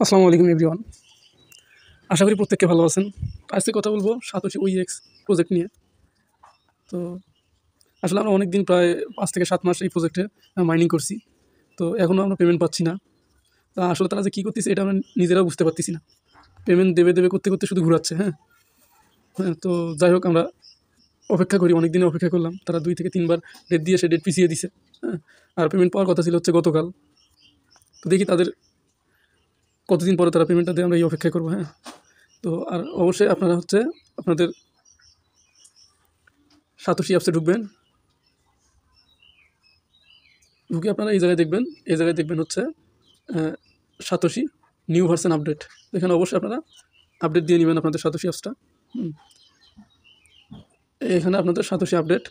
আসসালামু আলাইকুম এভরিওয়ান। আশা করি প্রত্যেকে ভালো আছেন। আজকে কথা বলবো সাতোশি ওইএক্স প্রজেক্ট নিয়ে। তো আসলে আমরা অনেক দিন প্রায় 5 থেকে 7 মাস এই প্রজেক্টে মাইনিং করছি। তো এখনও আমরা পেমেন্ট পাচ্ছি না। তা আসলে তারা যে কী করতেছে এটা আমরা নিজেরাও বুঝতে পারতেছি না। পেমেন্ট দেবে করতে করতে শুধু ঘুরাচ্ছে। হ্যাঁ, তো যাই হোক আমরা অপেক্ষা করি, অনেক দিনে অপেক্ষা করলাম। তারা 2 থেকে 3 বার ডেট দিয়ে সে ডেট পিছিয়ে দিছে। হ্যাঁ, আর পেমেন্ট পাওয়ার কথা ছিল হচ্ছে গতকাল। তো দেখি তাদের কতদিন পরে তারা পেমেন্টটা দেয়, আমরা এই অপেক্ষায় করবো। হ্যাঁ, তো আর অবশ্যই আপনারা হচ্ছে আপনাদের সাতোশি অ্যাপসে ঢুকবেন। ঢুকে আপনারা এই জায়গায় দেখবেন হচ্ছে সাতোশি নিউ ভার্সন আপডেট। এখানে অবশ্যই আপনারা আপডেট দিয়ে নেবেন আপনাদের সাতোশি অ্যাপসটা। এখানে আপনাদের satoshi update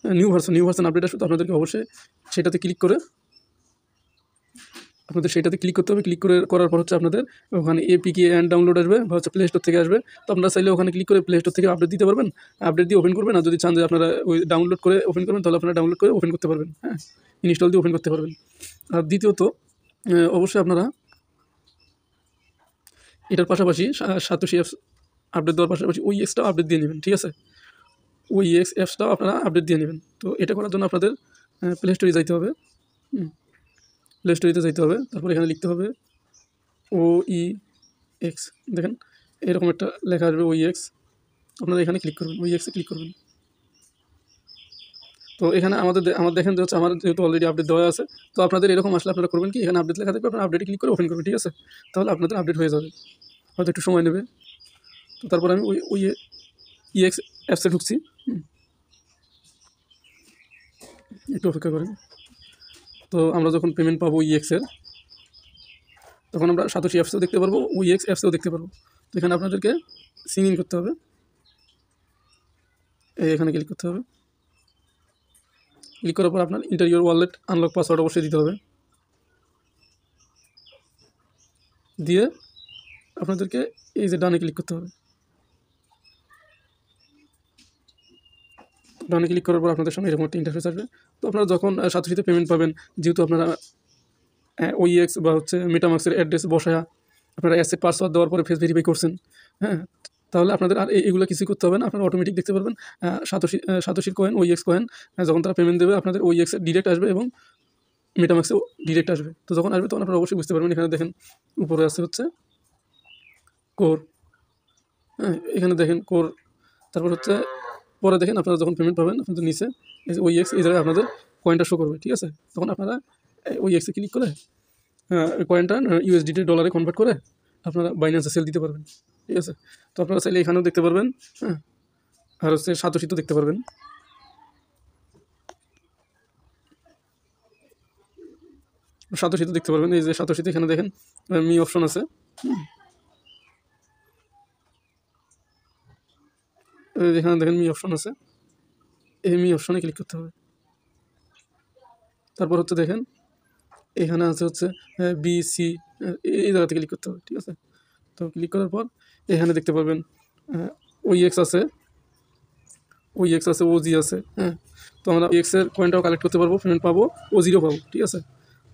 new version update আসবে। তো আপনাদেরকে অবশ্যই সেটাতে ক্লিক করতে হবে। করার পর হচ্ছে আপনাদের ওখানে এপিকে অ্যান্ড ডাউনলোড আসবে বা হচ্ছে প্লে স্টোর থেকে আসবে। তো আপনারা চাইলে ওখানে ক্লিক করে প্লে স্টোর থেকে আপডেট দিতে পারবেন, আপডেট দিয়ে ওপেন করবেন। আর যদি চান যে আপনারা ওই ডাউনলোড করে ওপেন করবেন, তাহলে আপনারা ডাউনলোড করে ওপেন করতে পারবেন। হ্যাঁ, ইনস্টল দিয়ে ওপেন করতে পারবেন। আর দ্বিতীয়ত অবশ্যই আপনারা এটার পাশাপাশি সাতোশি অ্যাপস আপডেট দেওয়ার পাশাপাশি ওই এক্সটাও আপডেট দিয়ে নেবেন। ঠিক আছে, ওই এক্স অ্যাপসটাও আপনারা আপডেট দিয়ে নেবেন। তো এটা করার জন্য আপনাদের প্লে স্টোরে যাইতে হবে। প্লে স্টোরিতে যাইতে হবে, তারপর এখানে লিখতে হবে OEX। দেখেন এরকম একটা লেখা আসবে OEX। আপনারা এখানে ক্লিক করবেন, OEX-এ ক্লিক করবেন। তো এখানে আমার দেখেন যে হচ্ছে আমার যেহেতু অলরেডি আপডেট দেওয়া আছে। তো আপনাদের এরকম আসলে আপনারা করবেন কি, এখানে আপডেট লেখা থাকবে, আপনারা আপডেটে ক্লিক করে ওপেন করবেন। ঠিক আছে, তাহলে আপনাদের আপডেট হয়ে যাবে, হয়তো একটু সময় নেবে। তো তারপর আমি ওই EX অ্যাপসে ঢুকছি। একটু অপেক্ষা করেন। তো আমরা যখন পেমেন্ট পাবো EX-এর, তখন আমরা সাতোশি অ্যাপসেও দেখতে পারবো, OEX অ্যাপসেও দেখতে পারবো। তো এখানে আপনাদেরকে সিং ইন করতে হবে, এখানে ক্লিক করতে হবে। ক্লিক করার পর আপনার ইন্টারিয়র ওয়ালেট আনলক পাসওয়ার্ড অবশ্যই দিতে হবে। দিয়ে আপনাদেরকে এই যে ডানে ক্লিক করতে হবে। ডানে ক্লিক করার পর আপনাদের সামনে এরকম একটা ইন্টারফেস আসবে। তো আপনারা যখন সাতোশিতে পেমেন্ট পাবেন, যেহেতু আপনারা OEX বা হচ্ছে মেটামাক্সের অ্যাড্রেস বসায়া আপনারা অ্যাসেট পাসওয়ার্ড দেওয়ার পরে ফেস ভেরিফাই করছেন। হ্যাঁ, তাহলে আপনাদের আর এগুলো কিছুই করতে হবে না। আপনারা অটোমেটিক দেখতে পারবেন সাতোশির কয়েন, OEX কয়েন যখন তারা পেমেন্ট দেবে আপনাদের OEX-এ ডিরেক্ট আসবে এবং মেটামাক্সেও ডিরেক্ট আসবে। তো যখন আসবে তখন আপনারা অবশ্যই বুঝতে পারবেন। এখানে দেখেন উপরে আছে হচ্ছে কোর। হ্যাঁ, এখানে দেখেন কোর। তারপর হচ্ছে পরে দেখেন আপনারা যখন পেমেন্ট পাবেন, আপনাদের নিচে এই যে OEX, এই জায়গায় আপনাদের কয়েনটা শো করবে। ঠিক আছে, তখন আপনারা OEX-এ ক্লিক করে কয়েনটা USDT ডলারে কনভার্ট করে আপনারা বাইন্যান্সে সেল দিতে পারবেন। ঠিক আছে, তো আপনারা চাইলে এখানেও দেখতে পারবেন। হ্যাঁ, আর হচ্ছে সাতোশিতেও দেখতে পারবেন। সাতোশিতে দেখতে পারবেন। এই যে সাতোশিতে এখানে দেখেন মি অপশন আছে। এখানে দেখেন মি অপশন আছে, এই মি অপশনে ক্লিক করতে হবে। তারপর হচ্ছে দেখেন এখানে আছে হচ্ছে BC, এই জায়গাতে ক্লিক করতে হবে। ঠিক আছে, তো ক্লিক করার পর এখানে দেখতে পারবেন OEX আছে, OG আছে। হ্যাঁ, তো আমরা OEX-এর কয়েনটাও কালেক্ট করতে পারবো, পেমেন্ট পাবো, OG-ও পাবো। ঠিক আছে,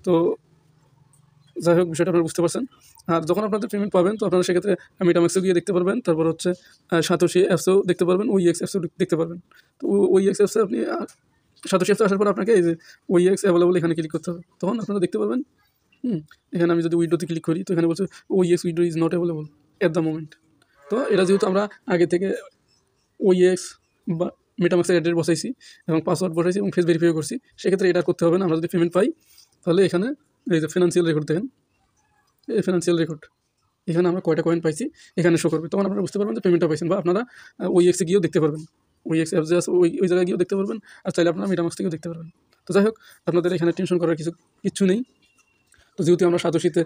তো যাই হোক বিষয়টা আপনারা বুঝতে পারছেন। আর যখন আপনাদের পেমেন্ট পাবেন, তো আপনারা সেক্ষেত্রে মেটামাক্সেও গিয়ে দেখতে পারবেন। তারপর হচ্ছে সাতোশি অ্যাপসেও দেখতে পারবেন, OEX অ্যাপসেও দেখতে পারবেন। তো OEX অ্যাপসে আপনি সাতোশি অ্যাপসে আসার পর আপনাকে এই যে OEX অ্যাভেলেবল এখানে ক্লিক করতে হবে, তখন আপনারা দেখতে পারবেন। এখানে আমি যদি উইড্রোতে ক্লিক করি, তো এখানে বলছে OEX withdraw is not available at the moment. তো এটা যেহেতু আমরা আগে থেকে OEX বা মেটামাক্সের অ্যাড্রেস বসাইছি এবং পাসওয়ার্ড বসাইছি এবং ফেস ভেরিফাই করছি, সেক্ষেত্রে এটা করতে হবে না। আমরা যদি পেমেন্ট পাই, তাহলে এখানে এই যে ফিনান্সিয়াল রেকর্ড দেখেন, এই ফিনান্সিয়াল রেকর্ড এখানে আমরা কয়টা কয়েন পাইছি এখানে শো করবে। তখন আপনারা বুঝতে পারবেন যে পেমেন্টটা পাইছেন। বা আপনারা OEX-এ গিয়েও দেখতে পারবেন, OEX অ্যাপসে আছে ওই জায়গায় গিয়েও দেখতে পারবেন। আর চাইলে আপনারা মেটামাক্স থেকেও দেখতে পারবেন। তো যাই হোক, আপনাদের এখানে টেনশন করার কিচ্ছু নেই। তো যেহেতু আমরা সাতোশিতে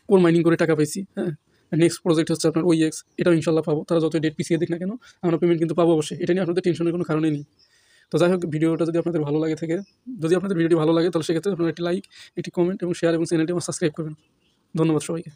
কোর মাইনিং করে টাকা পাইছি, হ্যাঁ, নেক্সট প্রজেক্ট হচ্ছে আপনার OEX, এটাও ইনশাল্লাহ পাবো। তারা যত ডেট পিছিয়ে দিক না কেন, আমরা পেমেন্ট কিন্তু পাবো অবশ্যই। এটা নিয়ে আপনাদের টেনশনের কোনো কারণই নেই। তো যাই হোক, ভিডিওটা যদি আপনাদের ভালো লাগে তাহলে সেক্ষেত্রে আপনারা একটি লাইক, একটি কমেন্ট এবং শেয়ার এবং চ্যানেলটি আমার সাবস্ক্রাইব করবেন। ধন্যবাদ সবাইকে।